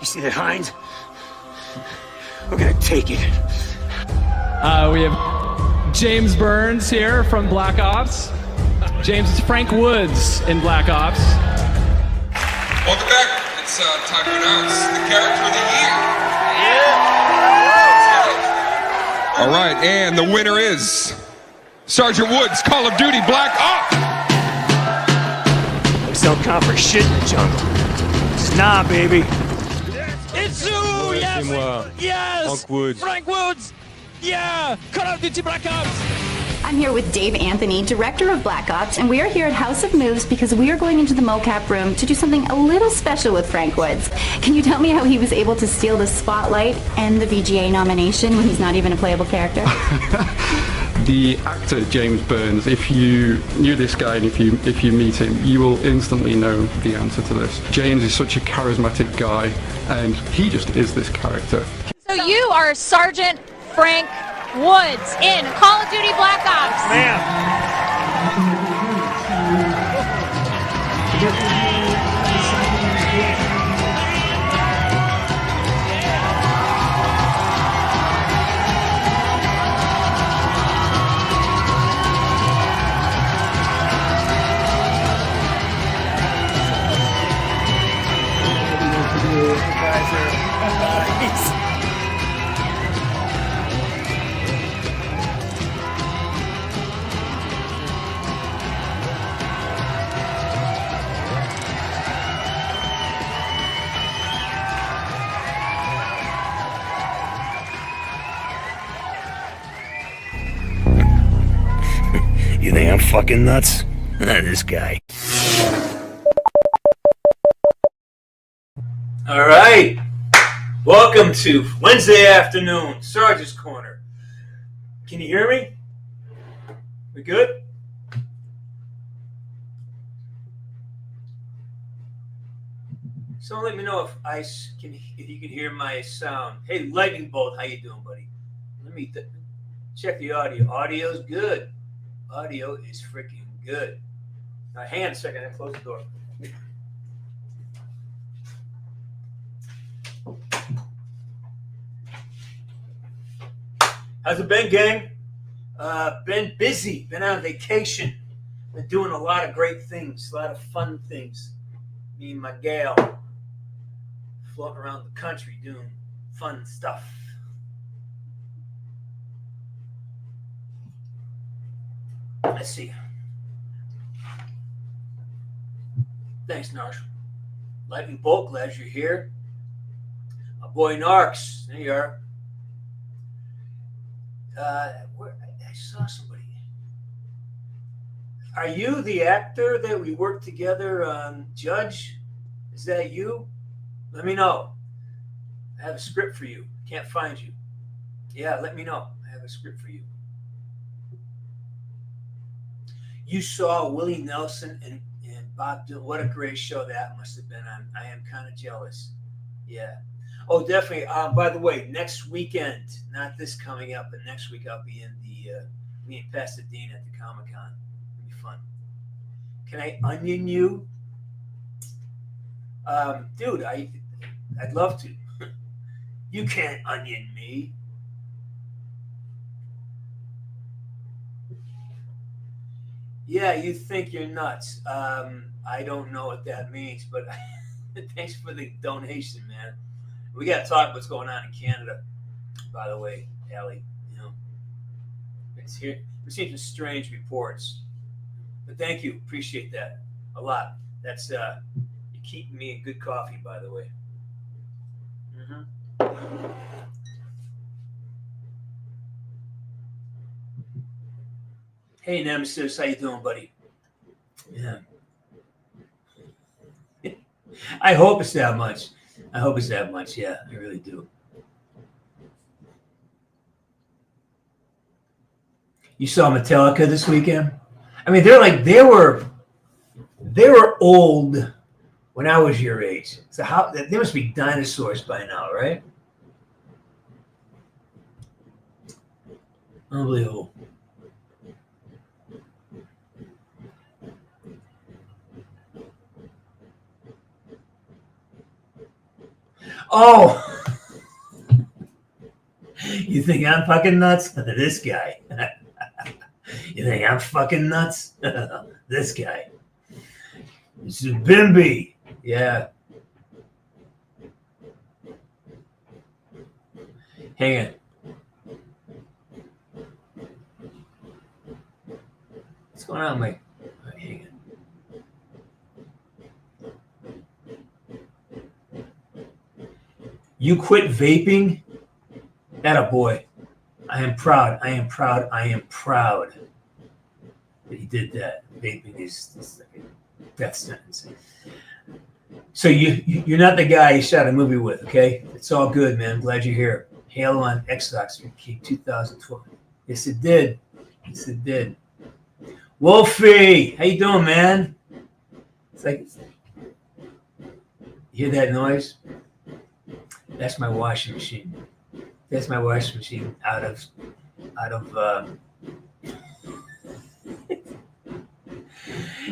You see that, Hines? We're gonna take it. We have James Burns here from Black Ops. James is Frank Woods in Black Ops. Welcome back. It's time to announce the character of the year. All right, and the winner is Sergeant Woods, Call of Duty Black Ops. Looks don't count for shit in the jungle. Nah, baby. It's you! Yes! Yes! Frank Woods. Frank Woods! Yeah! Call of Duty Black Ops! I'm here with Dave Anthony, director of Black Ops, and we are here at House of Moves because we are going into the mocap room to do something a little special with Frank Woods. Can you tell me how he was able to steal the spotlight and the VGA nomination when he's not even a playable character? The actor James Burns, if you knew this guy and if you meet him, you will instantly know the answer to this. James is such a charismatic guy, and he just is this character. So you are Sergeant Frank Woods in Call of Duty Black Ops. You think I'm fucking nuts? This guy. All right. Welcome to Wednesday afternoon, Sarge's Corner. Can you hear me? We good? Someone let me know if you can hear my sound. Hey, Lightning Bolt, how you doing, buddy? Let me check the audio. Audio's good. Audio is freaking good. Now, hang on a second. I close the door. How's it been, gang? Been busy. Been on vacation. Been doing a lot of great things. A lot of fun things. Me and my gal floating around the country doing fun stuff. Let's see. Thanks, Narsh. Lightning Bolt, glad you're here. My boy Narks, there you are. I saw somebody. Are you the actor that we worked together on Judge? Is that you? Let me know. I have a script for you. Can't find you. Yeah, let me know. I have a script for you. You saw Willie Nelson and Bob Dylan. What a great show that must have been on. I am kind of jealous. Yeah. Oh, definitely. By the way, next weekend, not this coming up, but next week I'll be in me in Pasadena at the Comic-Con. It'll be fun. Can I onion you? Dude, I'd love to. You can't onion me. Yeah, you think you're nuts. I don't know what that means, but thanks for the donation, man. We got to talk what's going on in Canada, by the way, Allie. You know, it's here. We've seen some strange reports, but thank you. Appreciate that a lot. That's you're keeping me in good coffee, by the way. Hey, Nemesis, how you doing, buddy? Yeah. I hope it's that much. I hope it's that much. Yeah, I really do. You saw Metallica this weekend? I mean, they were old when I was your age. So they must be dinosaurs by now, right? Unbelievable. Oh, you think I'm fucking nuts? This guy. You think I'm fucking nuts? This guy. This is Bimby. Yeah. Hang on. What's going on, Mike? Hang on. You quit vaping? Attaboy. I am proud. I am proud. I am proud that he did that. Vaping is like a death sentence. So you're not the guy you shot a movie with, okay? It's all good, man. I'm glad you're here. Halo on Xbox 2012. Yes, it did. Yes, it did. Wolfie, how you doing, man? It's like, you hear that noise? That's my washing machine. That's my washing machine out of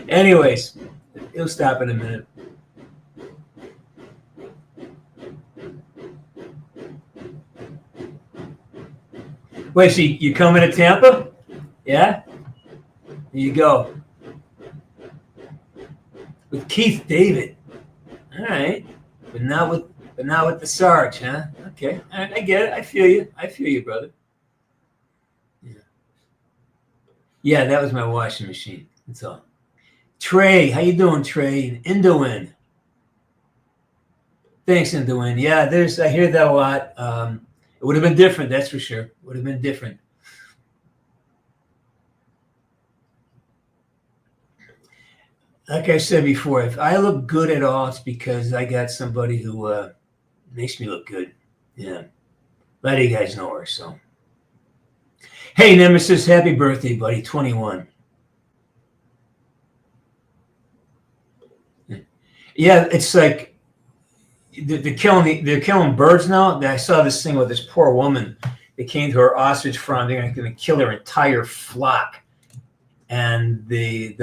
anyways, it'll stop in a minute. Wait, so you coming to Tampa? Yeah? There you go. With Keith David. All right. But not with the Sarge, huh? Okay. All right, I get it. I feel you, brother. Yeah, that was my washing machine. That's all. Trey, how you doing, Trey? Indoin. Thanks, Indoin. Yeah, I hear that a lot. It would have been different, that's for sure. Would have been different. Like I said before, if I look good at all, it's because I got somebody who makes me look good. Yeah. A lot of you guys know her, so. Hey, Nemesis, happy birthday, buddy. 21. Yeah, it's like they're killing birds now. I saw this thing with this poor woman. They came to her ostrich farm. They're going to kill her entire flock. And the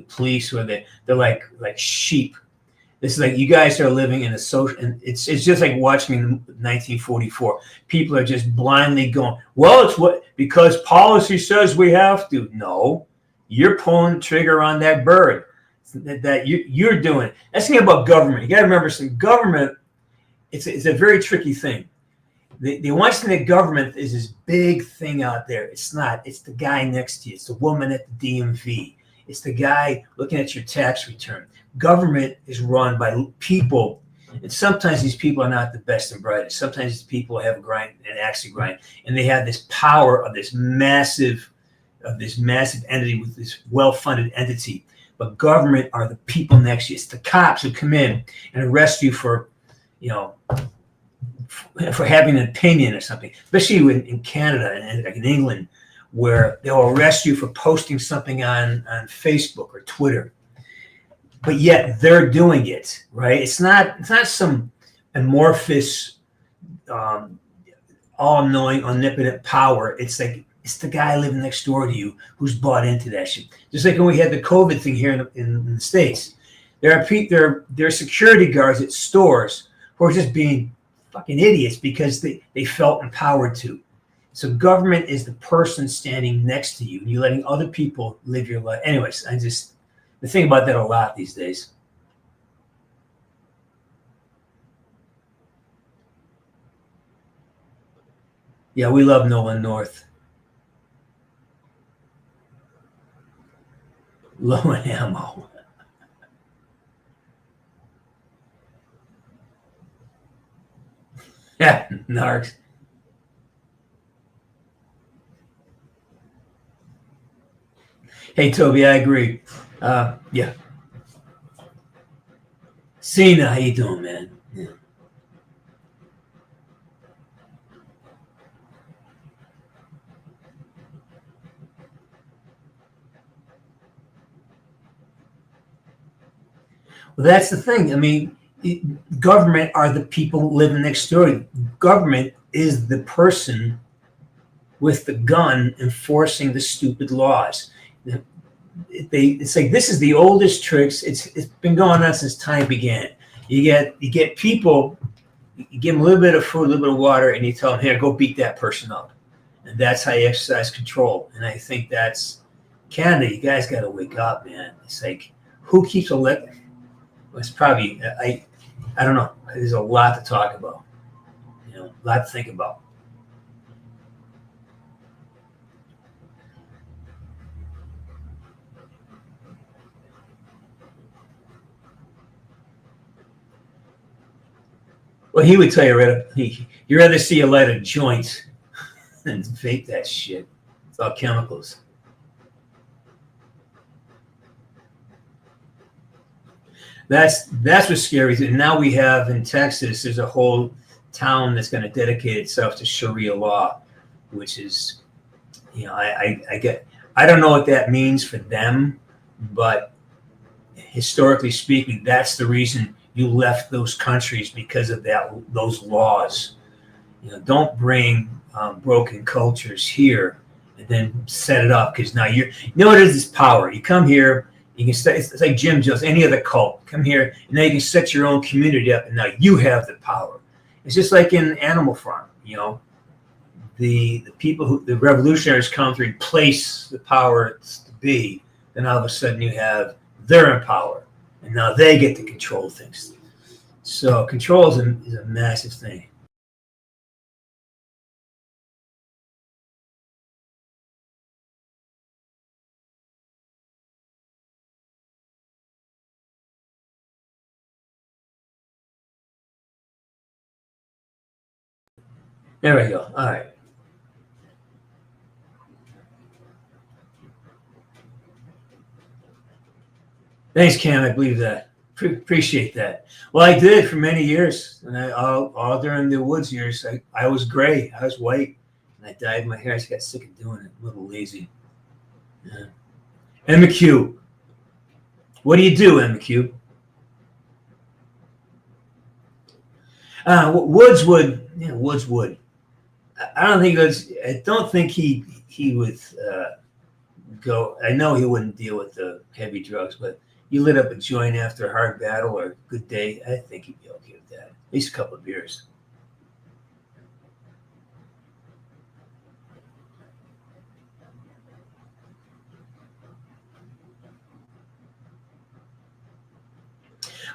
police, or they're like sheep. This is like, you guys are living in a social, and it's just like watching in 1944. People are just blindly going, well, it's because policy says we have to. No, you're pulling the trigger on that bird. That you're doing. That's the thing about government. You got to remember, some government. It's a very tricky thing. They want to think that government is this big thing out there. It's not. It's the guy next to you. It's the woman at the DMV. It's the guy looking at your tax return. Government is run by people, and sometimes these people are not the best and brightest. Sometimes these people have an axe to grind, and they have this power of this massive entity with this well-funded entity. But government are the people next to you. It's the cops who come in and arrest you for having an opinion or something, especially in Canada and like in England, where they'll arrest you for posting something on Facebook or Twitter. But yet they're doing it, right? It's not some amorphous, all-knowing, omnipotent power. It's like, it's the guy living next door to you who's bought into that shit. Just like when we had the COVID thing here in the States, there are security guards at stores who are just being fucking idiots because they felt empowered to. So government is the person standing next to you, and you're letting other people live your life. Anyways, I think about that a lot these days. Yeah, we love Nolan North. Low in ammo. Yeah, narcs. Hey, Toby, I agree. Yeah. Cena, how you doing, man? Yeah. Well, that's the thing. I mean, government are the people living next door. Government is the person with the gun enforcing the stupid laws. It's like, this is the oldest tricks. It's been going on since time began. You get people You give them a little bit of food, a little bit of water, and you tell them, here, go beat that person up. And that's how you exercise control. And I think that's Canada. You guys got to wake up, man. It's like, who keeps electing? It's probably, I don't know. There's a lot to talk about, a lot to think about. Well, he would tell you, you'd rather see a light of joints than vape that shit. It's all chemicals. That's what's scary. And now we have in Texas, there's a whole town that's going to dedicate itself to Sharia law, which is, I don't know what that means for them, but historically speaking, that's the reason you left those countries, because of those laws. Don't bring broken cultures here and then set it up, because now what is this power? You come here, you can start, it's like Jim Jones, any other cult. Come here, and now you can set your own community up, and now you have the power. It's just like in Animal Farm, the people the revolutionaries come to replace the power to be, then all of a sudden they're in power, and now they get to control things. So control is a massive thing. There we go. All right. Thanks, Cam. I believe that. Appreciate that. Well, I did for many years, and all during the Woods years, I was gray. I was white, and I dyed my hair. I just got sick of doing it. A little lazy. Yeah. Emma Q. What do you do, Emma Q? Woods would. Yeah, Woods would. I don't think he would go. I know he wouldn't deal with the heavy drugs, but you lit up a joint after a hard battle or a good day, I think he'd be okay with that. At least a couple of beers.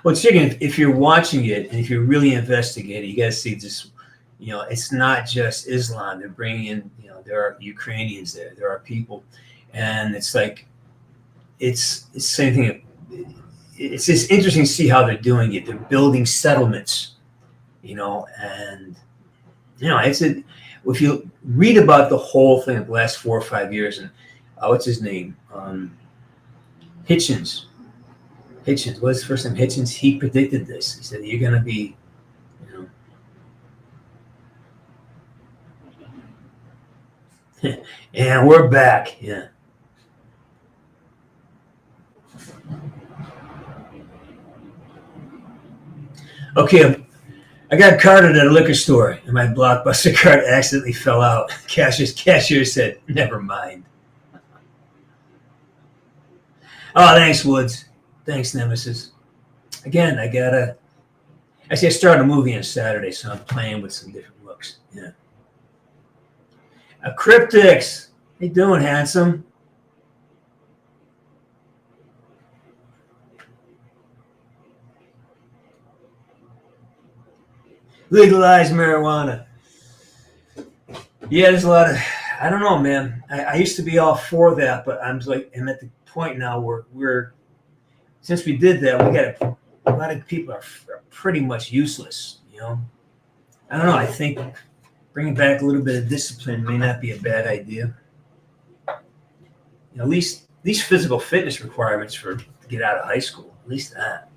Well, chicken, if you're watching it and if you're really investigating, you got to see this. It's not just Islam. They're bringing in, there are Ukrainians there. There are people, and it's like, it's the same thing. It's just interesting to see how they're doing it. They're building settlements, and if you read about the whole thing of the last 4 or 5 years, and what's his name, Hitchens. What's his first name? Hitchens. He predicted this. He said, "You're going to be." And we're back. Yeah. Okay, I got carded at a liquor store, and my Blockbuster card accidentally fell out. Cashier said, "Never mind." Oh, thanks, Woods. Thanks, Nemesis. Again, I started a movie on Saturday, so I'm playing with some different looks. Yeah. Cryptics. How you doing, handsome? Legalize marijuana. Yeah, there's a lot of, I don't know, man. I used to be all for that, but I'm at the point now where since we did that, we got a lot of people are pretty much useless, I don't know. I think bringing back a little bit of discipline may not be a bad idea. At least these physical fitness requirements to get out of high school, at least that.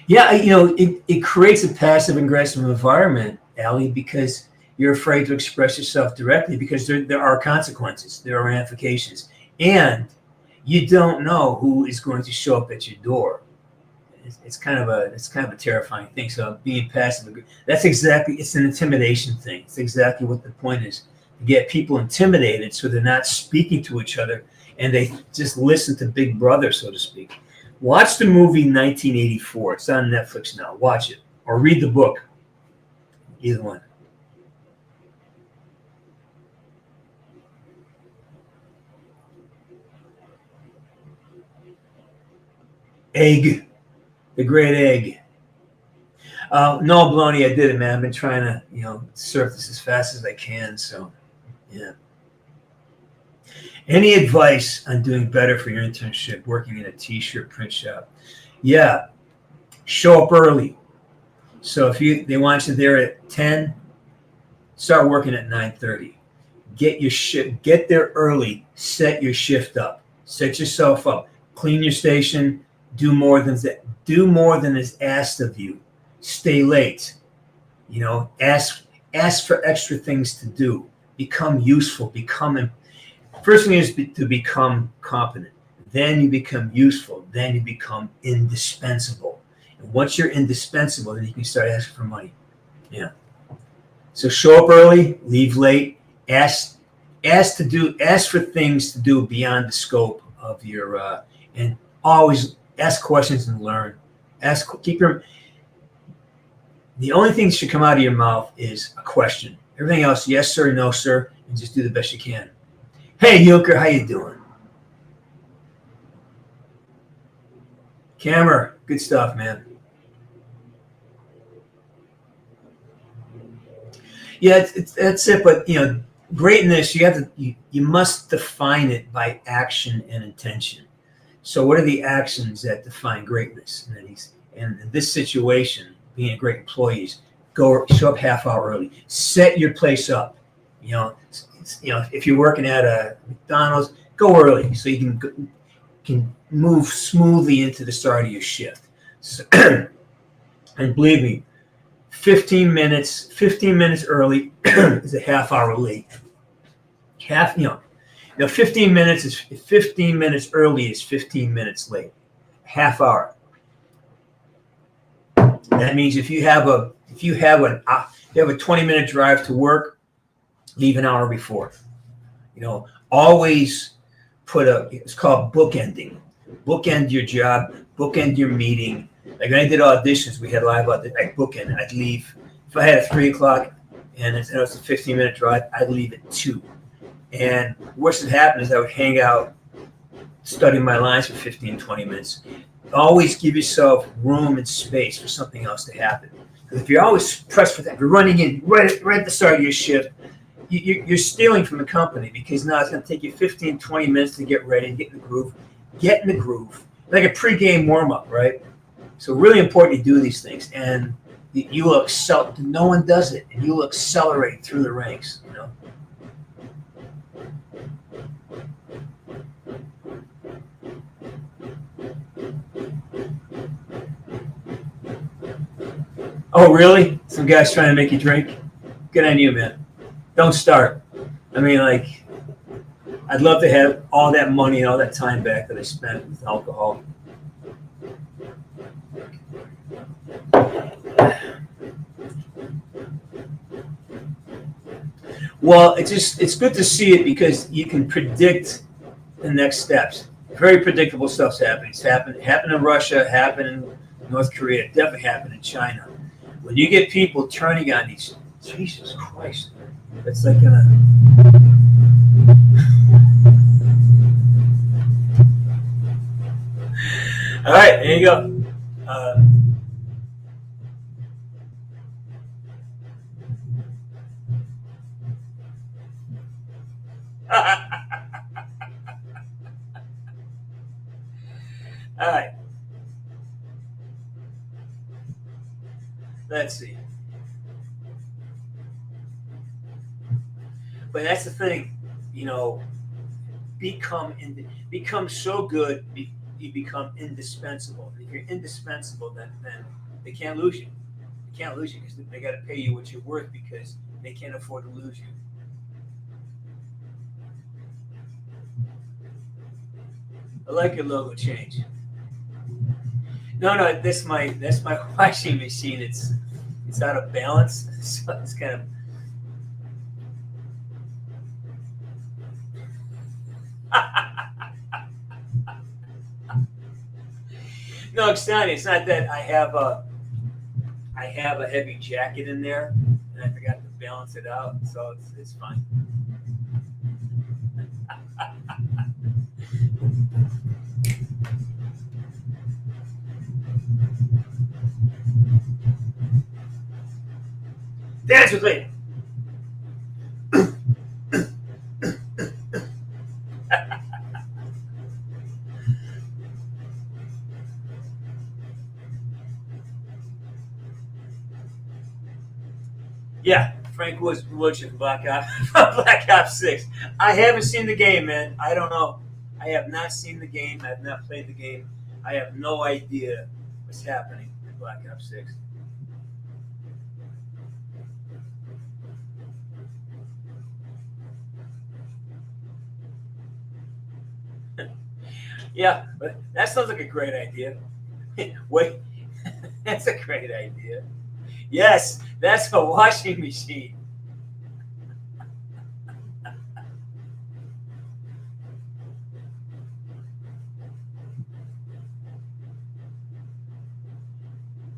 Yeah, it creates a passive aggressive environment, Allie, because you're afraid to express yourself directly because there are consequences, there are ramifications, and you don't know who is going to show up at your door. It's kind of a terrifying thing. So being passive, it's an intimidation thing. It's exactly what the point is. To get people intimidated so they're not speaking to each other and they just listen to Big Brother, so to speak. Watch the movie 1984. It's on Netflix now. Watch it. Or read the book. Either one. Egg. The Great Egg. No, Baloney, I did it, man. I've been trying to, surf this as fast as I can. So, yeah. Any advice on doing better for your internship, working in a t-shirt print shop? Yeah. Show up early. So if they want you there at 10, start working at 9:30. Get there early. Set your shift up. Set yourself up. Clean your station. Do more than that. Do more than is asked of you. Stay late. Ask for extra things to do. Become useful. First thing is to become competent. Then you become useful. Then you become indispensable. And once you're indispensable, then you can start asking for money. Yeah. So show up early, leave late. Ask for things to do beyond the scope of your and always ask questions and learn. The only thing that should come out of your mouth is a question. Everything else, yes sir, no sir, and just do the best you can. Hey Euchre, how you doing? Camera, good stuff, man. Yeah, that's it. But greatness, you must define it by action and intention. So, what are the actions that define greatness? And in this situation, being a great employee is show up half hour early. Set your place up. If you're working at a McDonald's, go early so you can move smoothly into the start of your shift. So, and believe me, 15 minutes early is a half hour late. 15 minutes early is 15 minutes late. Half hour. That means if you have a 20-minute drive to work, leave an hour before. Always it's called bookending. Bookend your job, bookend your meeting. Like when I did auditions, we had live auditions. I'd bookend. I'd leave. If I had a 3 o'clock and it was a 15-minute drive, I'd leave at 2. And worst that happened is I would hang out, study my lines for 15, 20 minutes. Always give yourself room and space for something else to happen. Because if you're always pressed for that, if you're running in right at the start of your shift, you're stealing from the company because now it's going to take you 15, 20 minutes to get ready and get in the groove. Get in the groove. Like a pregame warm-up, right? So really important to do these things. And you will excel. No one does it. And you will accelerate through the ranks, Oh, really? Some guy's trying to make you drink? Good on you, man. Don't start. I mean, I'd love to have all that money and all that time back that I spent with alcohol. Well, it's good to see it because you can predict the next steps. Very predictable stuff's happening. It's happened in Russia, happened in North Korea, definitely happened in China. When you get people turning on these, Jesus Christ, it's like gonna. All right, there you go. All right. Let's see. But that's the thing, become so good, you become indispensable. If you're indispensable, then they can't lose you. They can't lose you because they got to pay you what you're worth because they can't afford to lose you. I like your logo change. No, that's my washing machine. It's out of balance, so it's kind of. No, it's not. It's not that I have a heavy jacket in there, and I forgot to balance it out, so it's fine. Dance with me. Yeah, Frank Woods from Black Ops, Black Ops 6. I haven't seen the game, man. I don't know. I have not seen the game. I have not played the game. I have no idea what's happening in Black Ops 6. Yeah, but that sounds like a great idea. Wait, that's a great idea. Yes, that's a washing machine.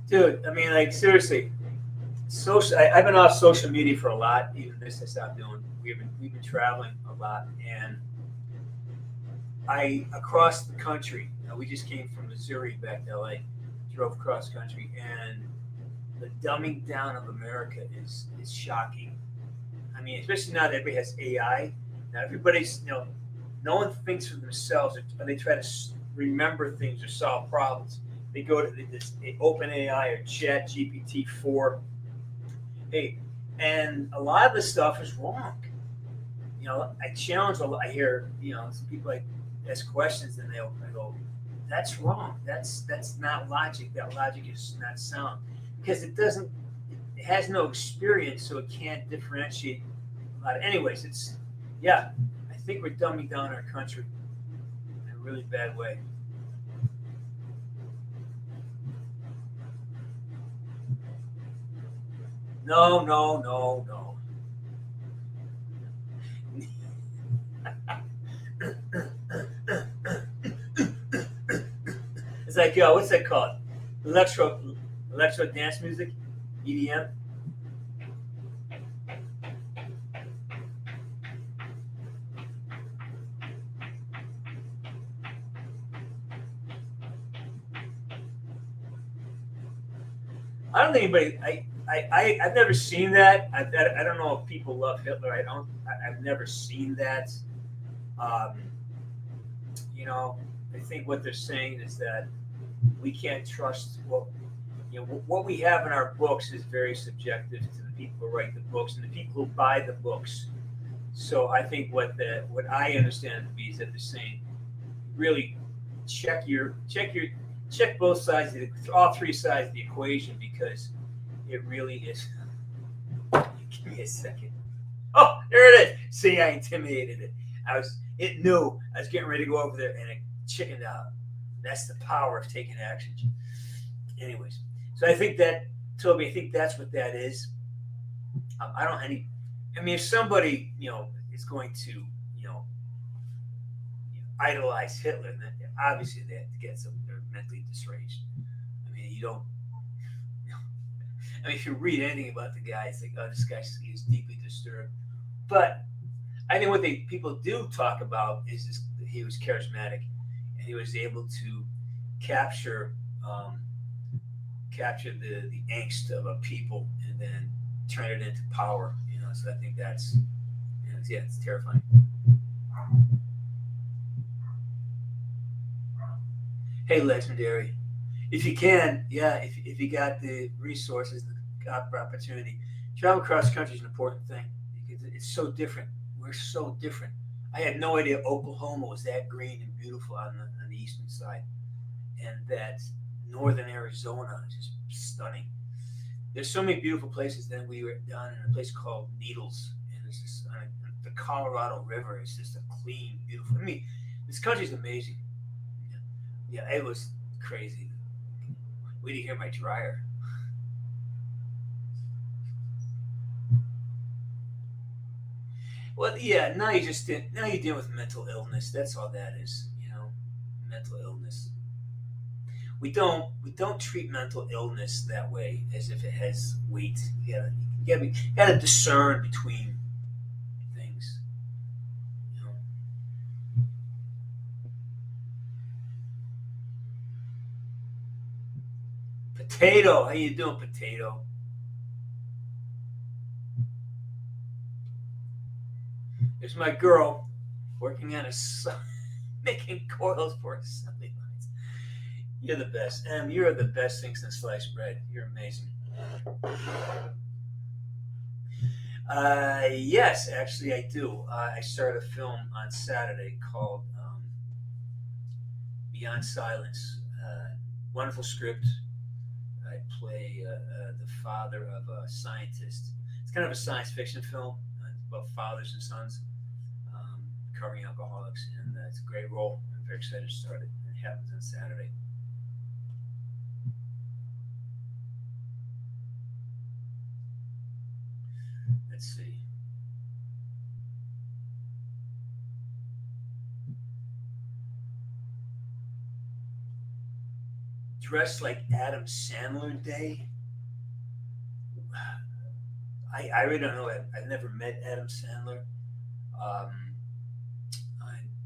Dude, I mean, like, seriously, I've been off social media for a lot. Even this I stopped doing. We've been traveling a lot, and across the country. We just came from Missouri back to LA, drove cross country, and the dumbing down of America is shocking. I mean, especially now that everybody has AI. Now everybody's no one thinks for themselves, or they try to remember things or solve problems. They go to this open AI or Chat GPT 4. Hey, and a lot of the stuff is wrong. I challenge a lot. I hear some people ask questions, and I go, that's wrong. That's not logic. That logic is not sound because it has no experience, so it can't differentiate a lot. Anyways, I think we're dumbing down our country in a really bad way. No. It's like, what's that called? Electro dance music, EDM. I don't think anybody. I've never seen that. I don't know if people love Hitler. I've never seen that. I think what they're saying is that we can't trust what we have in our books is very subjective to the people who write the books and the people who buy the books. So I think what I understand to be is that they're saying, really check both sides, all three sides of the equation, because it really is. Give me a second. Oh, there it is. See, I intimidated it. It knew I was getting ready to go over there, and it chickened out. That's the power of taking action. Anyways, so I think that, Toby, I think that's what that is. If somebody, is going to, idolize Hitler, then obviously they have to get they're mentally disranged. I mean, you don't. If you read anything about the guy, it's like, oh, this guy is deeply disturbed. But I think what people do talk about is he was charismatic, and he was able to capture the angst of a people and then turn it into power. So I think that's it's terrifying. Hey, Legendary, if you can, if you got the resources, the opportunity, travel cross country is an important thing because it's so different. We're so different. I had no idea Oklahoma was that green and beautiful on the eastern side, and that northern Arizona is just stunning. There's so many beautiful places. Then we were down in a place called Needles, and it's just the Colorado River is just a clean, beautiful. I mean, this country's amazing. Yeah, it was crazy. We didn't hear my dryer. Well, yeah. Now you're dealing with mental illness. That's all that is. Mental illness. we don't treat mental illness that way as if it has weight. You gotta discern between things. You know. Potato, how you doing, Potato? There's my girl working on making coils for assembly lines. You're the best, Em. You're the best thing since sliced bread. You're amazing. Yes, actually, I do. I started a film on Saturday called Beyond Silence. Wonderful script. I play the father of a scientist. It's kind of a science fiction film about fathers and sons covering alcoholics, and it's a great role. I'm very excited to start it. It happens on Saturday. Let's see. Dressed like Adam Sandler Day. I really don't know. I've never met Adam Sandler.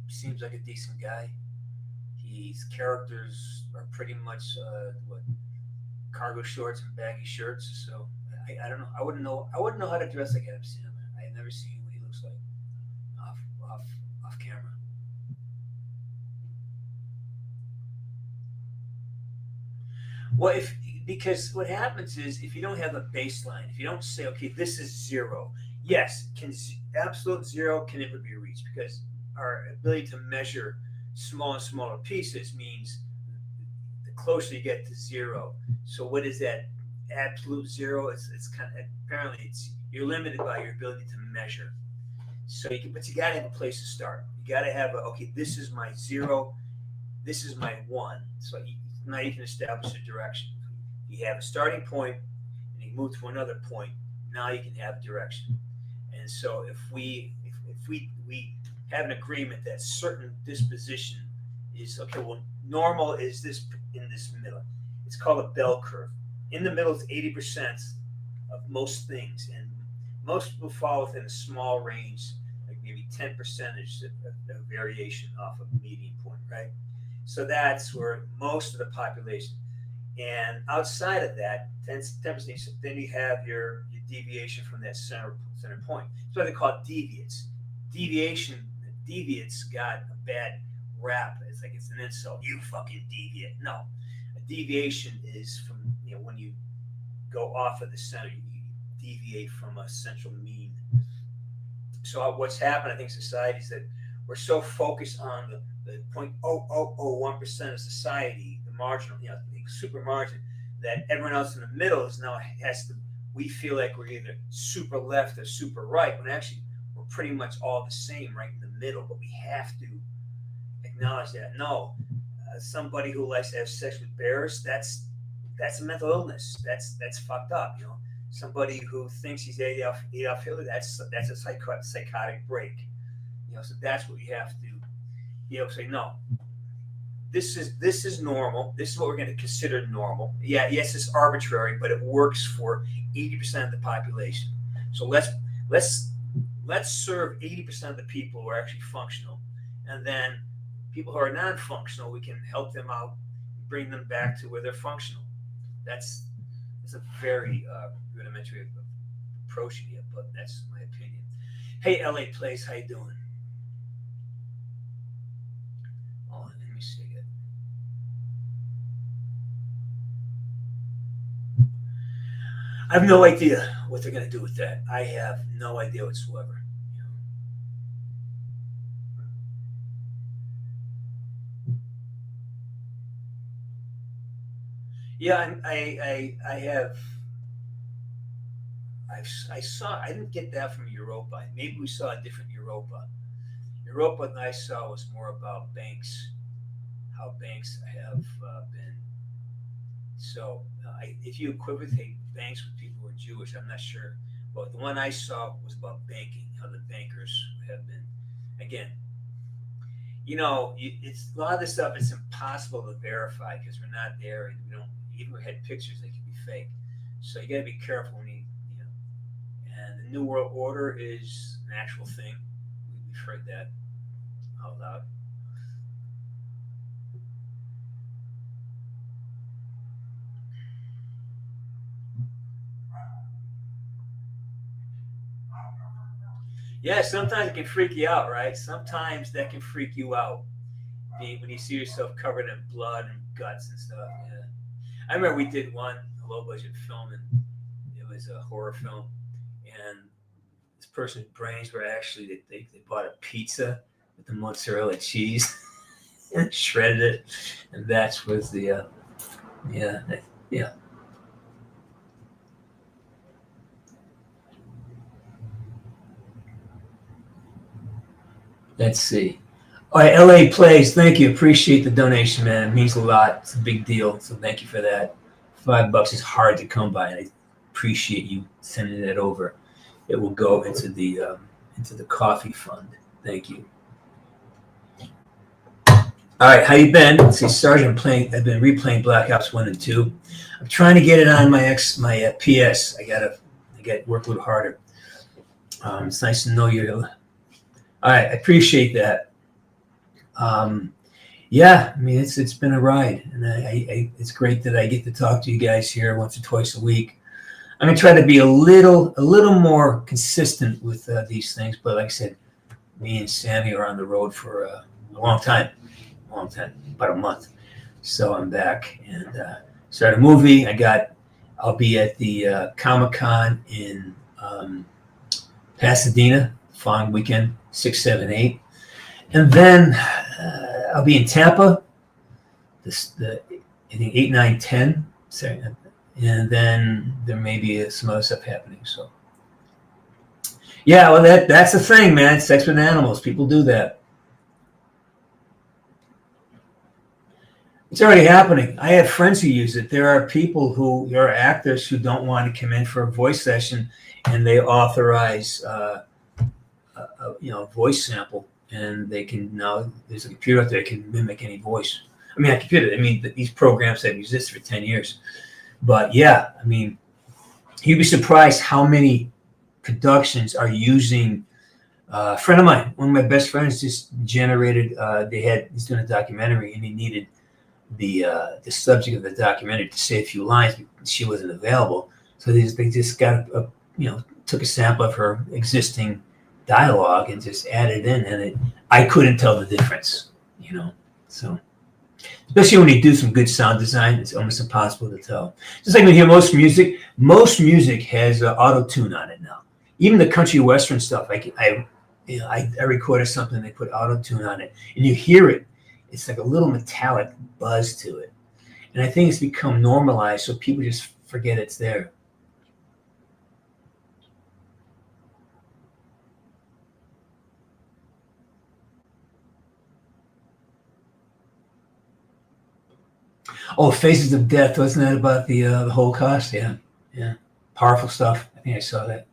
Seems like a decent guy. His characters are pretty much cargo shorts and baggy shirts. So I don't know. I wouldn't know how to dress like Adam Sandler. I've never seen what he looks like off camera. Well, because what happens is if you don't have a baseline, if you don't say, okay, this is zero. Yes, absolute zero can never be reached because our ability to measure small and smaller pieces means the closer you get to zero. So what is that absolute zero? It's kind of apparently you're limited by your ability to measure. So but you got to have a place to start. You got to have okay, this is my zero, this is my one. So now you can establish a direction. You have a starting point, and you move to another point. Now you can have direction. And so if we have an agreement that certain disposition is okay. Well, normal is this in this middle. It's called a bell curve. In the middle is 80% of most things, and most people fall within a small range, like maybe 10% of variation off of a median point, right? So that's where most of the population. And outside of that, 10%, then you have your deviation from that center point. That's why they call it deviates. Deviates got a bad rap. It's like it's an insult. You fucking deviate. No, a deviation is from when you go off of the center, you deviate from a central mean. So what's happened, I think, society is that we're so focused on the 0.0001% of society, the marginal, the super margin, that everyone else in the middle we feel like we're either super left or super right, when actually we're pretty much all the same right in the middle, but we have to acknowledge that. No, somebody who likes to have sex with bears, that's a mental illness. That's fucked up. Somebody who thinks he's Adolf Hitler, that's a psychotic break. So that's what you have to say. No, this is normal. This is what we're going to consider normal. Yeah, yes, it's arbitrary, but it works for 80% of the population. So let's serve 80% of the people who are actually functional, and then people who are non-functional, we can help them out, bring them back to where they're functional. That's a very rudimentary approach to it, but that's my opinion. Hey, LA Place, how you doing? Oh, let me see it. I have no idea what they're going to do with that. I have no idea whatsoever. Yeah, I didn't get that from Europa. Maybe we saw a different Europa. Europa that I saw was more about banks, how banks have been. So if you equivocate banks with people who are Jewish, I'm not sure. But the one I saw was about banking, how the bankers have been. Again, it's a lot of this stuff is impossible to verify because we're not there, and we don't even we had pictures that could be fake. So you got to be careful when you know. And the New World Order is an actual thing. We've heard that out loud. Yeah, sometimes it can freak you out, right? Sometimes that can freak you out when you see yourself covered in blood and guts and stuff. Yeah, I remember we did one low budget film, and it was a horror film, and this person's brains were actually they bought a pizza with the mozzarella cheese and shredded it, and that was the yeah. Let's see. All right, LA Plays. Thank you. Appreciate the donation, man. It means a lot. It's a big deal. So thank you for that. $5 is hard to come by, and I appreciate you sending that over. It will go into the coffee fund. Thank you. All right, how you been? Let's see, Sarge, I've been replaying Black Ops 1 and 2. I'm trying to get it on my PS. I got to work a little harder. It's nice to know you're. All right, I appreciate that. Yeah, I mean it's been a ride, and I it's great that I get to talk to you guys here once or twice a week. I'm gonna try to be a little more consistent with these things, but like I said, me and Sammy are on the road for a long time, about a month. So I'm back and started a movie. I'll be at the Comic-Con in Pasadena following weekend, 6, 7, 8. And then I'll be in Tampa, I think 8, 9, 10. And then there may be some other stuff happening. So, yeah, well, that's the thing, man. Sex with animals. People do that. It's already happening. I have friends who use it. There are actors who don't want to come in for a voice session, and they authorize voice sample, and they can now there's a computer out there that can mimic any voice. I mean, a computer. I mean, these programs have existed for 10 years. But yeah, I mean, you'd be surprised how many productions are using. A friend of mine, one of my best friends, just generated. He's doing a documentary, and he needed the subject of the documentary to say a few lines. She wasn't available, so they just got took a sample of her existing dialogue and just added in, and I couldn't tell the difference, So, especially when you do some good sound design, it's almost impossible to tell. Just like when you hear most music has auto-tune on it now. Even the country western stuff, I recorded something, they put auto-tune on it, and you hear it. It's like a little metallic buzz to it. And I think it's become normalized, so people just forget it's there. Oh, Faces of Death, wasn't that about the Holocaust? Yeah. Powerful stuff. I think I saw that.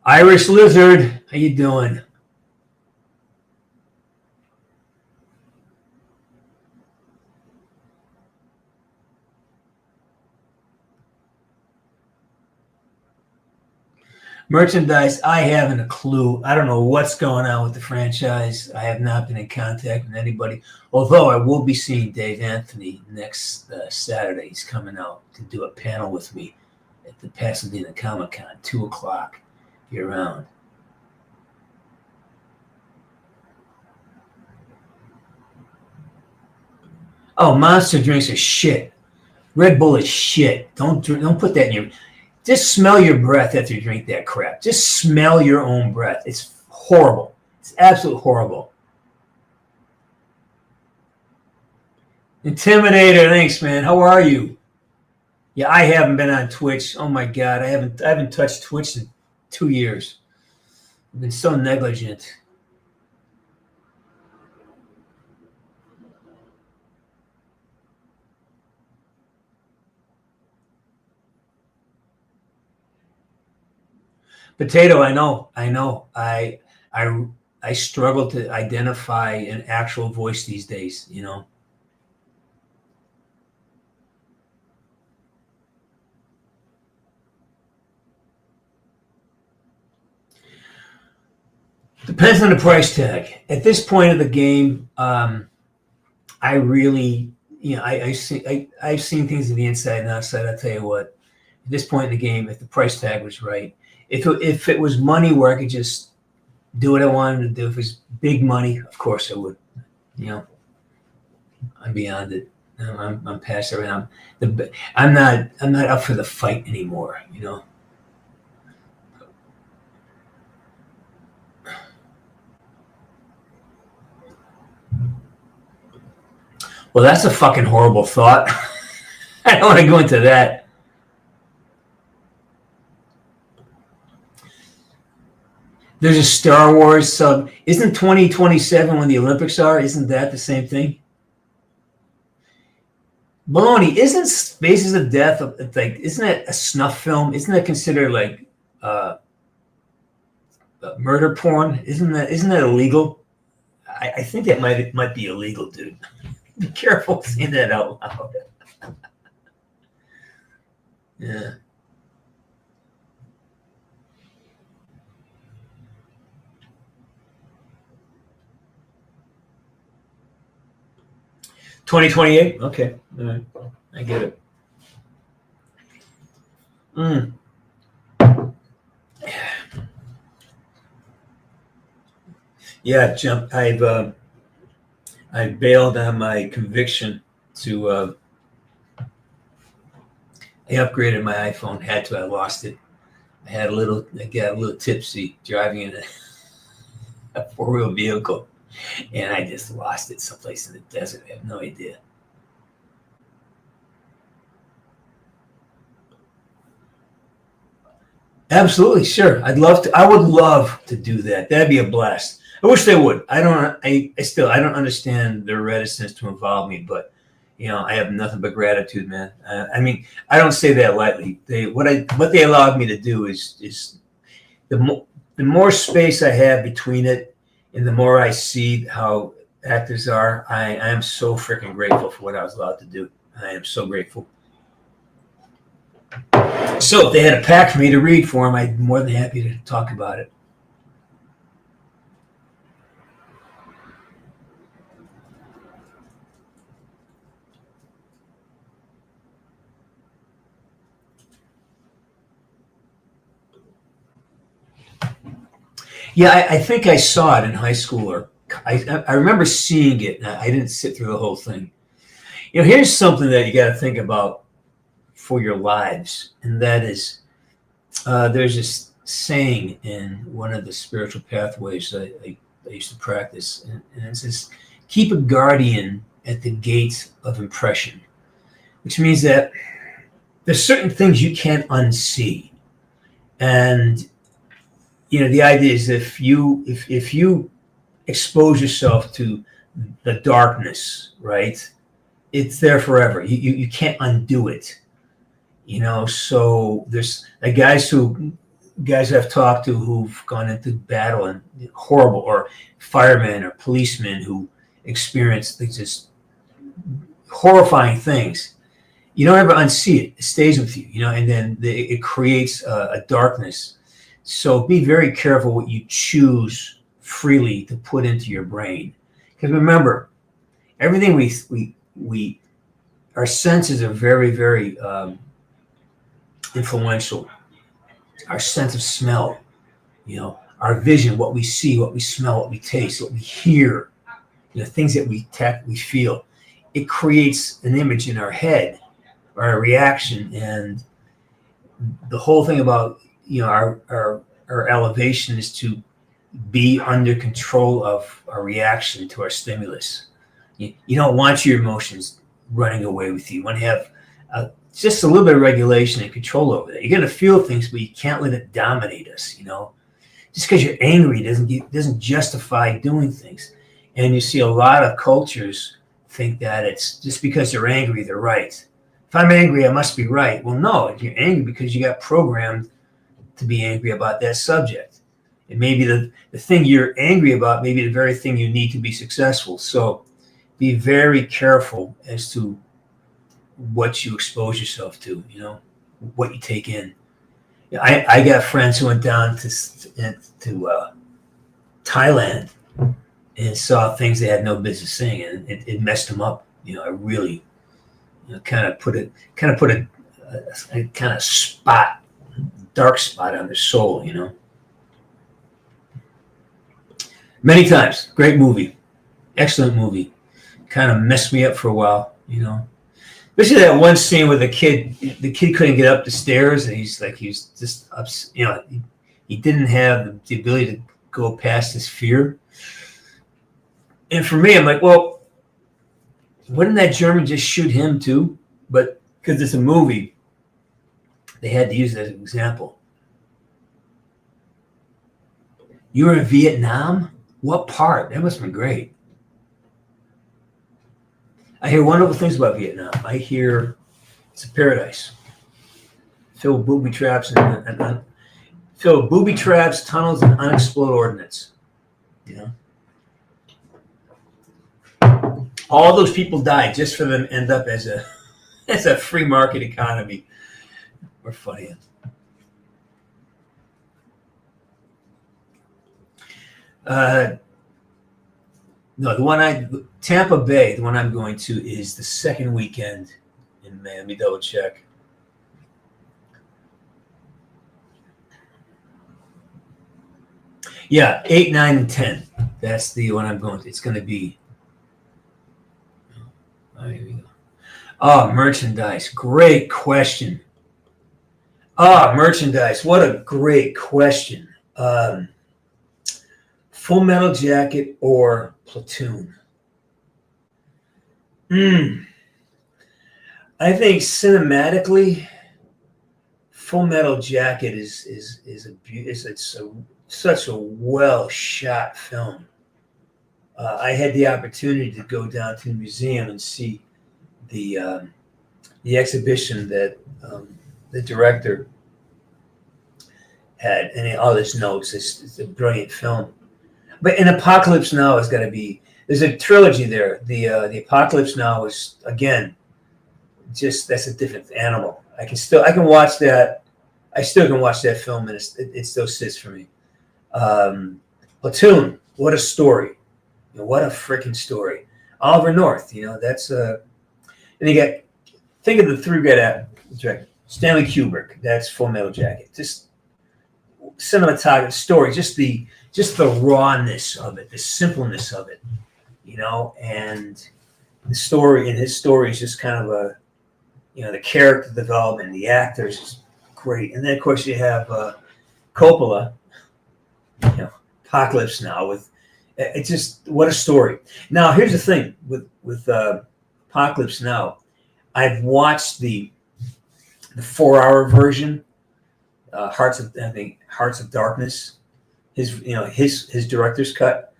Irish Lizard, how you doing? Merchandise, I haven't a clue. I don't know what's going on with the franchise. I have not been in contact with anybody. Although I will be seeing Dave Anthony next Saturday. He's coming out to do a panel with me at the Pasadena Comic-Con, 2 o'clock. If you're around. Oh, Monster drinks are shit. Red Bull is shit. Don't put that in your. Just smell your breath after you drink that crap. Just smell your own breath. It's horrible. It's absolutely horrible. Intimidator, thanks, man. How are you? Yeah, I haven't been on Twitch. Oh my God, I haven't touched Twitch in 2 years. I've been so negligent. Potato, I know. I I struggle to identify an actual voice these days, you know. Depends on the price tag. At this point of the game, I really, you know, I've seen things on the inside and outside. I'll tell you what, at this point in the game, if the price tag was right, if it was money where I could just do what I wanted to do, if it was big money, of course I would. You know, I'm beyond it. I'm past it. I'm not up for the fight anymore. You know. Well, that's a fucking horrible thought. I don't want to go into that. There's a Star Wars sub. Isn't 2027 when the Olympics are? Isn't that the same thing? Baloney, isn't Spaces of Death like? Isn't that a snuff film? Isn't that considered like murder porn? Isn't that illegal? I think that might be illegal, dude. Be careful saying that out loud. Yeah. $2028? Okay. All right. I get it. Yeah, jump. I bailed on my conviction to I upgraded my iPhone. Had to. I lost it. I got a little tipsy driving in a four-wheel vehicle, and I just lost it someplace in the desert. I have no idea. Absolutely, sure. I'd love to. I would love to do that. That'd be a blast. I wish they would. I don't understand their reticence to involve me, but you know, I have nothing but gratitude, man. I mean, I don't say that lightly. What they allowed me to do is the more space I have between it, and the more I see how actors are, I am so freaking grateful for what I was allowed to do. I am so grateful. So if they had a pack for me to read for them, I'd be more than happy to talk about it. Yeah, I think I saw it in high school, or I remember seeing it. And I didn't sit through the whole thing. You know, here's something that you got to think about for your lives, and that is, there's this saying in one of the spiritual pathways that I used to practice, and it says, "Keep a guardian at the gate of impression," which means that there's certain things you can't unsee, and you know, the idea is if you expose yourself to the darkness, right, it's there forever. You can't undo it. You know, so there's guys I've talked to who've gone into battle and horrible, or firemen or policemen who experience just horrifying things. You don't ever unsee it. It stays with you, you know, and then it creates a darkness. So be very careful what you choose freely to put into your brain. Because remember, everything we our senses are very, very influential. Our sense of smell, you know, our vision, what we see, what we smell, what we taste, what we hear, you know, things that we feel. It creates an image in our head or a reaction. And the whole thing about, you know, our elevation is to be under control of our reaction to our stimulus. You don't want your emotions running away with you. You want to have just a little bit of regulation and control over that. You're going to feel things, but you can't let it dominate us, you know. Just because you're angry doesn't justify doing things. And you see a lot of cultures think that it's just because they're angry, they're right. If I'm angry, I must be right. Well, no, you're angry because you got programmed to be angry about that subject. And maybe the thing you're angry about may be the very thing you need to be successful. So be very careful as to what you expose yourself to, what you take in. I got friends who went down to Thailand and saw things they had no business seeing, and it messed them up. It really kind of put a kind of dark spot on their soul. Many times, great movie, excellent movie. Kind of messed me up for a while, Especially that one scene where the kid couldn't get up the stairs, and he's just he didn't have the ability to go past his fear. And for me, I'm like, well, wouldn't that German just shoot him too? But because it's a movie, they had to use that as an example. You were in Vietnam? What part? That must have been great. I hear wonderful things about Vietnam. I hear it's a paradise, filled with booby traps filled with booby traps, tunnels, and unexploded ordnance. All those people died just for them to end up as a free market economy. We're funny. No, Tampa Bay, the one I'm going to is the second weekend in May. Let me double check. Yeah, 8, 9, and 10. That's the one I'm going to. It's going to be. Oh, here we go. Oh, merchandise. Great question. Merchandise. What a great question. Full Metal Jacket or Platoon? I think cinematically, Full Metal Jacket is such a well shot film. I had the opportunity to go down to the museum and see the exhibition that the director had, and all his notes. It's a brilliant film. But in Apocalypse Now is going to be. There's a trilogy there. The Apocalypse Now is, again, that's a different animal. I can watch that. I still can watch that film, and it still sits for me. Platoon, what a story! What a freaking story. Oliver North, that's and you got. Think of the three great actors. Stanley Kubrick, that's Full Metal Jacket. Just cinematography, story, just the rawness of it, the simpleness of it, and the story. And his story is just kind of the character development, the actors is great. And then of course you have Coppola, Apocalypse Now with it's just what a story. Now here's the thing with Apocalypse Now, I've watched the 4-hour version, Hearts of Darkness. His director's cut.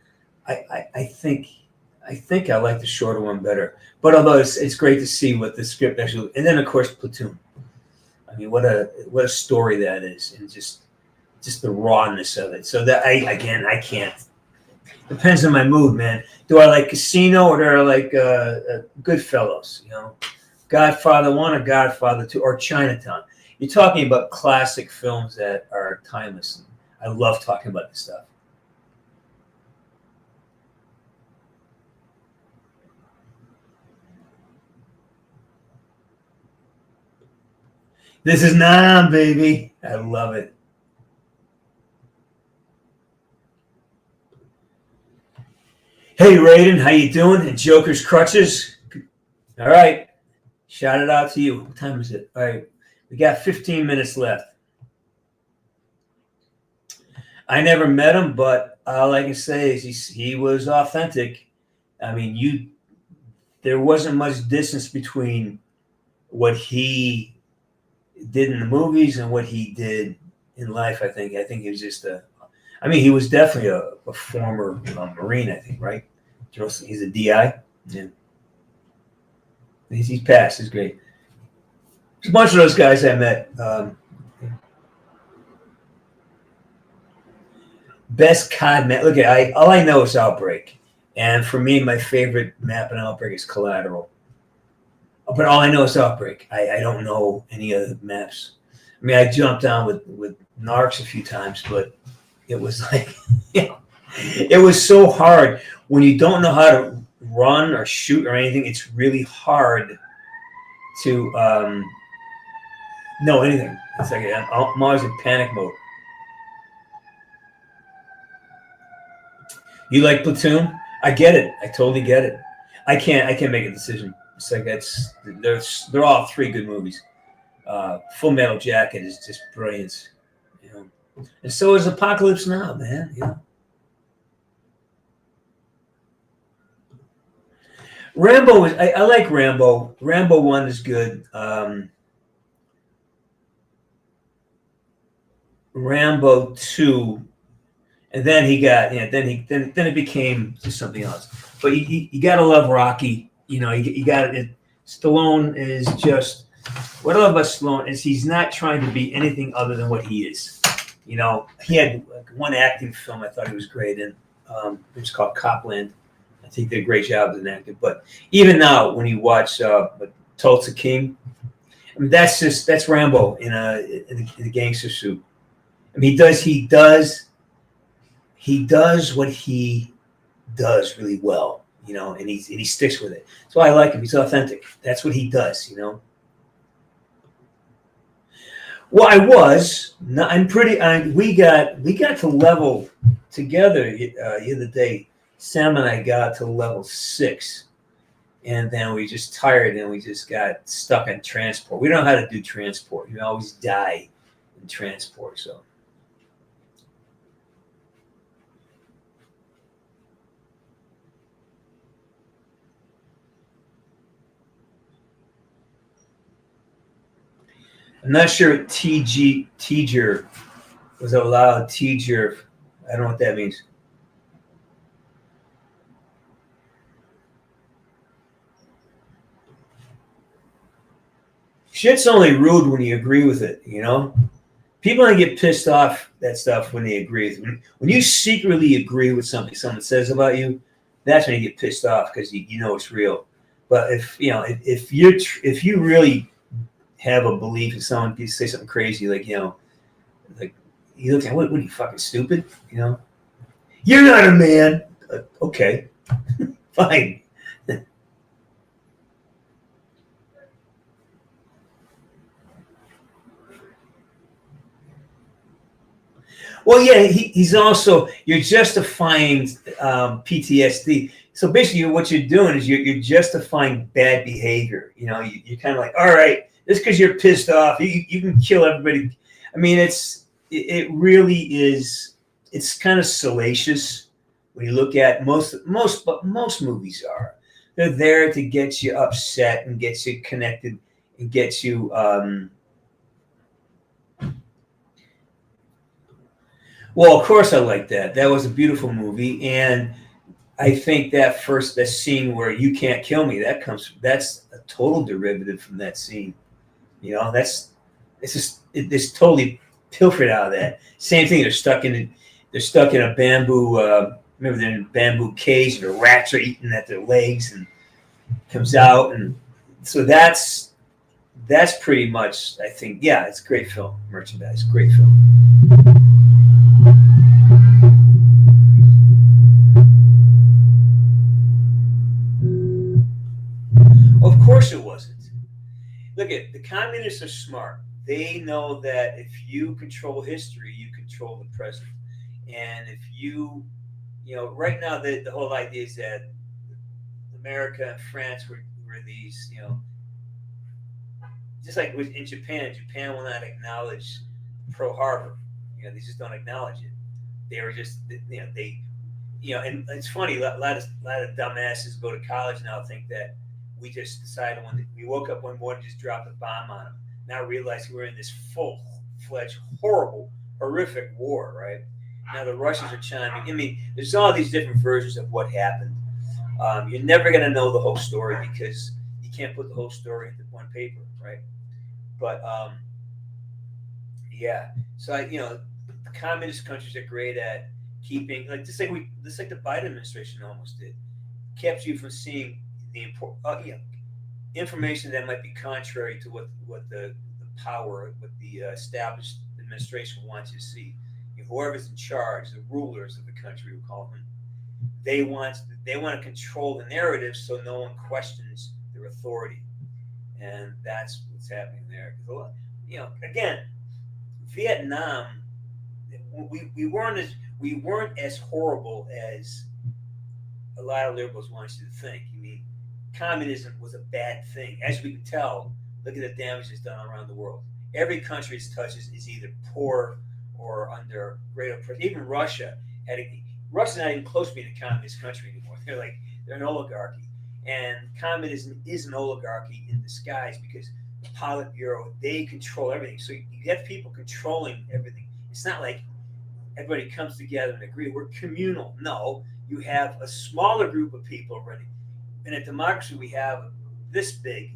I think I like the shorter one better. But although it's great to see what the script actually, and then of course Platoon. I mean, what a story that is, and just the rawness of it. So that I can't. Depends on my mood, man. Do I like Casino or do I like Goodfellas? Godfather 1 or Godfather 2 or Chinatown. You're talking about classic films that are timeless. I love talking about this stuff. This is Nam, baby. I love it. Hey, Raiden, how you doing? And Joker's Crutches? All right. Shout it out to you. What time is it? All right. We got 15 minutes left. I never met him, but all I can say is he was authentic. I mean, there wasn't much distance between what he did in the movies and what he did in life. I think he was just he was definitely a former Marine, I think, right? He's a DI. Yeah. He's passed. He's great. There's a bunch of those guys I met. Best COD map. Look at all I know is Outbreak, and for me, my favorite map in Outbreak is Collateral. But all I know is Outbreak. I don't know any other maps. I mean, I jumped on with Narcs a few times, but it was like, it was so hard when you don't know how to run or shoot or anything. It's really hard to know anything. It's like I'm always in panic mode. You like Platoon? I get it. I totally get it. I can't make a decision. It's like they're all three good movies. Full Metal Jacket is just brilliant, you know. And so is Apocalypse Now, man. You know. Rambo is. I like Rambo. Rambo 1 is good. Rambo 2, and then he got then it became just something else. But you gotta love Rocky. You know, you got it. Stallone is just what I love about Stallone is he's not trying to be anything other than what he is. You know, he had like one acting film I thought he was great in. It was called Copland. I think he did a great job as an actor. But even now, when you watch Tulsa King, I mean that's Rambo in a gangster suit. I mean, he does what he does really well, you know, and he sticks with it. That's why I like him. He's authentic. That's what he does, you know. Well, we got to level together the other day. Sam and I got to level 6, and then we just tired and we just got stuck in transport. We don't know how to do transport. You always die in transport, so. I'm not sure Teager was allowed. Teager, I don't know what that means. Shit's only rude when you agree with it, you know? People don't get pissed off that stuff when they agree with it. When you secretly agree with something someone says about you, that's when you get pissed off because you know it's real. But if you really have a belief in someone, you say something crazy like, you know, like you look at what are you fucking stupid? You know, you're not a man. Okay, fine. Well, yeah, he's also you're justifying PTSD. So basically, what you're doing is you're justifying bad behavior. You know, you're kind of like, all right. Just because you're pissed off, you can kill everybody. I mean, it really is. It's kind of salacious when you look at most movies are. They're there to get you upset and get you connected and get you. Well, of course, I like that. That was a beautiful movie, and I think that scene where you can't kill me that's a total derivative from that scene. You know, it's totally pilfered out of that. Same thing. They're stuck in a bamboo. Remember, they're in a bamboo cage, and the rats are eating at their legs, and comes out, and so that's pretty much. I think, yeah, it's a great film. Merchandise, great film. Of course, it wasn't. Look at the communists are smart. They know that if you control history, you control the present. And if you know, right now the whole idea is that America and France were these, you know, just like in Japan. Japan will not acknowledge Pearl Harbor. You know, they just don't acknowledge it. They were just, you know, and it's funny. A lot of dumbasses go to college now think that. We just decided we woke up one morning, just dropped a bomb on them. Now realize we're in this full-fledged, horrible, horrific war, right? Now the Russians are chiming. I mean, there's all these different versions of what happened. You're never going to know the whole story because you can't put the whole story into one paper, right? But yeah, so the communist countries are great at keeping just like the Biden administration almost did, kept you from seeing the information that might be contrary to what the power, what the established administration wants you to see. Whoever's in charge, the rulers of the country, we call them, they want to control the narrative so no one questions their authority, and that's what's happening there. Again, Vietnam, we weren't as horrible as a lot of liberals want you to think. I mean, communism was a bad thing, as we can tell. Look at the damage it's done around the world. Every country it touches is either poor or under great oppression. Even Russia's not even close to being a communist country anymore. They're an oligarchy, and communism is an oligarchy in disguise because the Politburo, they control everything. So you have people controlling everything. It's not like everybody comes together and agree. We're communal. No, you have a smaller group of people running. In a democracy, we have this big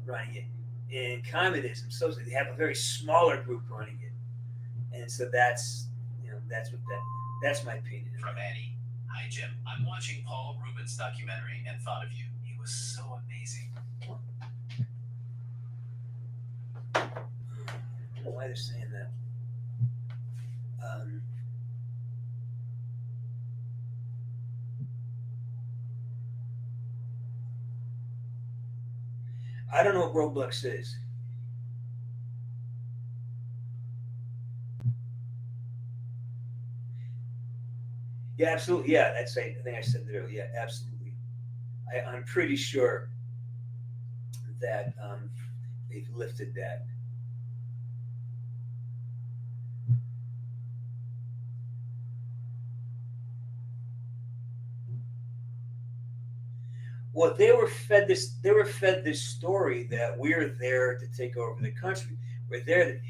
running it. In communism, so they have a very smaller group running it, and so that's my opinion. From Annie. Hi Jim, I'm watching Paul Rubin's documentary and thought of you. He was so amazing. I don't know why they're saying that. I don't know what Roblox is. Yeah, absolutely. Yeah, I think I said that earlier. Yeah, absolutely. I'm pretty sure that they've lifted that. Well, they were fed this story that we're there to take over the country. We're there.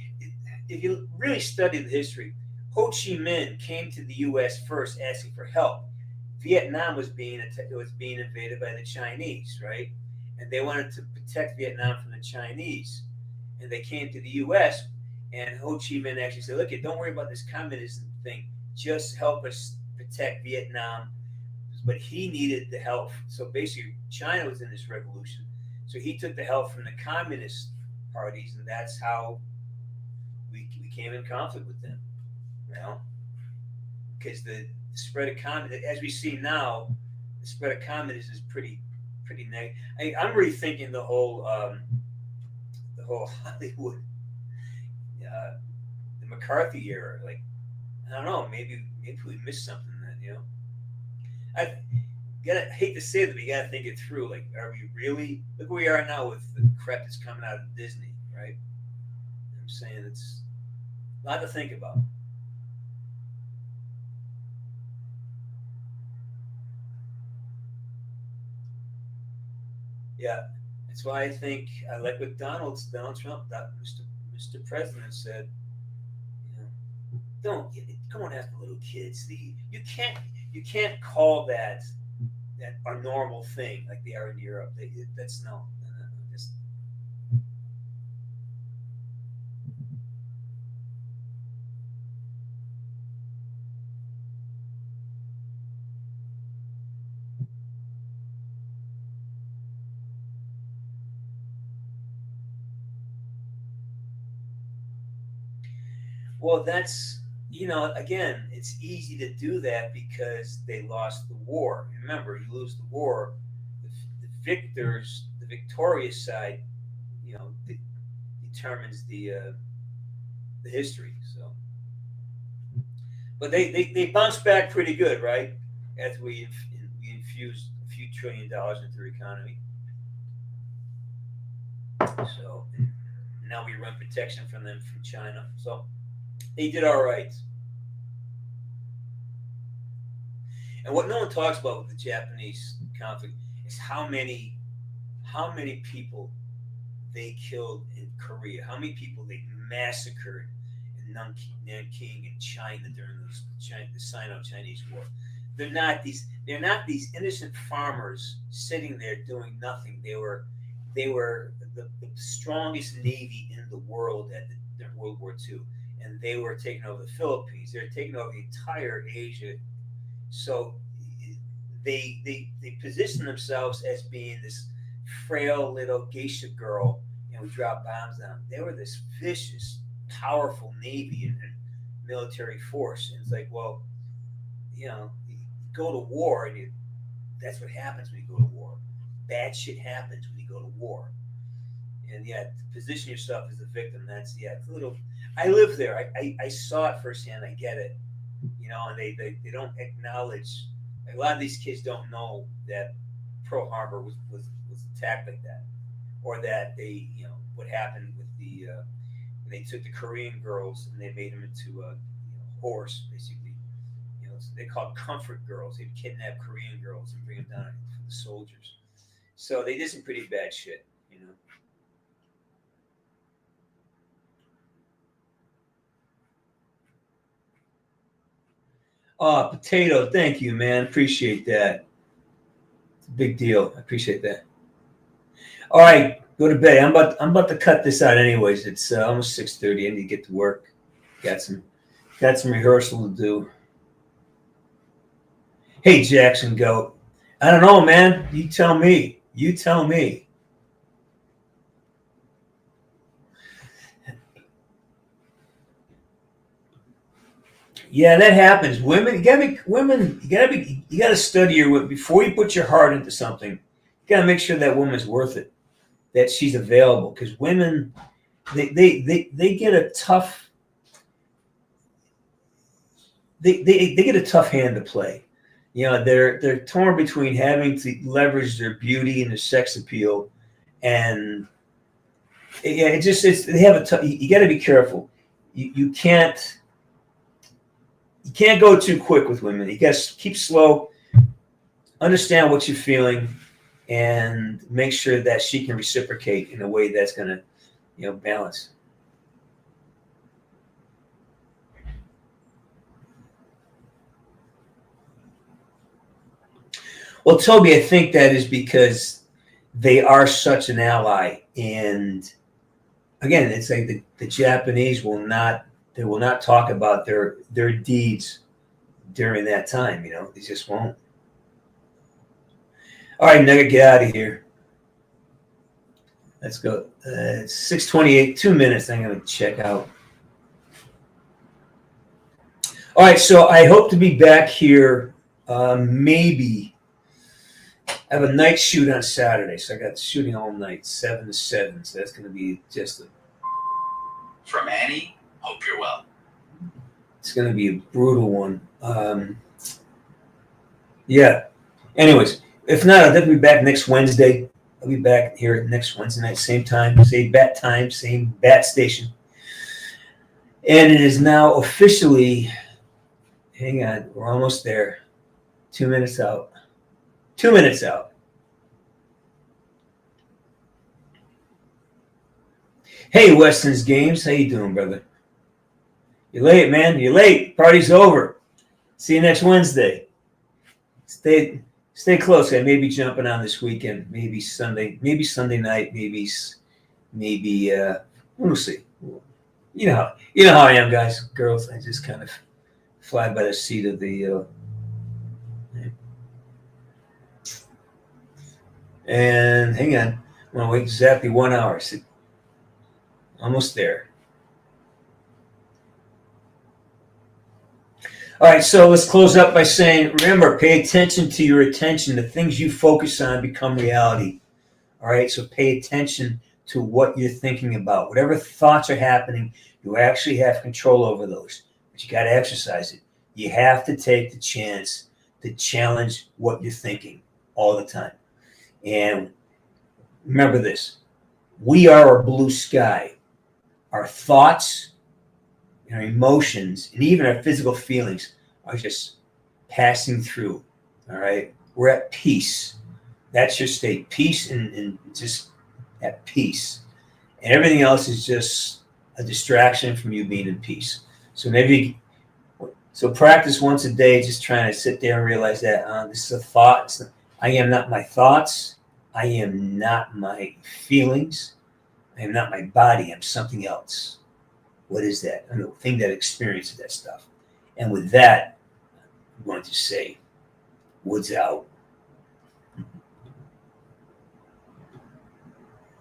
If you really study the history, Ho Chi Minh came to the U.S. first asking for help. Vietnam was being invaded by the Chinese, right? And they wanted to protect Vietnam from the Chinese. And they came to the U.S. and Ho Chi Minh actually said, "Look, don't worry about this communism thing. Just help us protect Vietnam." But he needed the help. So basically, China was in this revolution. So he took the help from the communist parties, and that's how we came in conflict with them. Because the spread of communism, as we see now, the spread of communism is pretty negative. I'm rethinking the whole Hollywood, the McCarthy era. I don't know, maybe we missed something then, I hate to say that, but you gotta think it through. Are we really? Look where we are now with the crap that's coming out of Disney, right? I'm saying it's a lot to think about. Yeah, that's why I think I like what Donald Trump, Mr. President said. Don't go after little kids. You can't call that a normal thing like they are in Europe. That's no. Just well, that's again, it's easy to do that because they lost the war. Remember, you lose the war, the victorious side, determines the history. So, but they bounced back pretty good, right? After we infused a few $1 trillion into their economy. So now we run protection from them from China. So they did all right. And what no one talks about with the Japanese conflict is how many people they killed in Korea, how many people they massacred in Nanking in China during the Sino-Chinese War. They're not these innocent farmers sitting there doing nothing. They were the strongest navy in the world during World War II. and they were taking over the Philippines. They were taking over the entire Asia. So they positioned themselves as being this frail little geisha girl, and we dropped bombs on them. They were this vicious, powerful navy and military force. And it's like, well, you go to war, and that's what happens when you go to war. Bad shit happens when you go to war. And position yourself as a victim. That's it's a little. I live there. I saw it firsthand. I get it. And they don't acknowledge. A lot of these kids don't know that Pearl Harbor was attacked like that, or that they what happened with the when they took the Korean girls and they made them into a horse, basically. So they called comfort girls. They'd kidnap Korean girls and bring them down for the soldiers. So they did some pretty bad shit. Oh, potato, thank you, man. Appreciate that. It's a big deal. I appreciate that. All right, go to bed. I'm about to cut this out anyways. It's almost 6:30. I need to get to work. Got some rehearsal to do. Hey, Jackson Goat. I don't know, man. You tell me. Yeah, that happens. Women, you gotta study your women before you put your heart into something. You gotta make sure that woman's worth it, that she's available. Because women, they get a tough, they get a tough hand to play. They're torn between having to leverage their beauty and their sex appeal, and they have a tough. You got to be careful. You can't go too quick with women. You got to keep slow, understand what you're feeling, and make sure that she can reciprocate in a way that's going to, balance. Well, Toby, I think that is because they are such an ally. And again, it's like the Japanese will not talk about their deeds during that time. They just won't. All right, Nugget, get out of here. Let's go. It's 6:28, 2 minutes. I'm going to check out. All right, so I hope to be back here maybe. I have a night shoot on Saturday, so I got shooting all night, 7 to 7. So that's going to be just From Annie, hope you're well. It's going to be a brutal one. Yeah. Anyways, if not, I'll definitely be back next Wednesday. I'll be back here next Wednesday night, same time, same bat station. And it is now officially, hang on, we're almost there. 2 minutes out. 2 minutes out. Hey, Weston's Games. How you doing, brother? You're late, man. You're late. Party's over. See you next Wednesday. Stay close. I may be jumping on this weekend. Maybe Sunday night. Maybe we'll see. You know how I am, guys, girls. I just kind of fly by the seat of the. And hang on, I'm gonna wait exactly 1 hour. So almost there. All right, so let's close up by saying, remember, pay attention to your attention. The things you focus on become reality. All right, so pay attention to what you're thinking about. Whatever thoughts are happening, you actually have control over those. But you got to exercise it. You have to take the chance to challenge what you're thinking all the time. And remember this, we are a blue sky. Our thoughts, our emotions, and even our physical feelings are just passing through, all right? We're at peace. That's your state, peace and just at peace. And everything else is just a distraction from you being in peace. So practice once a day, just trying to sit there and realize that this is a thought. I am not my thoughts. I am not my feelings. I am not my body. I'm something else. What is that? I know, thing that experiences that stuff. And with that, I'm going to say, Woods out.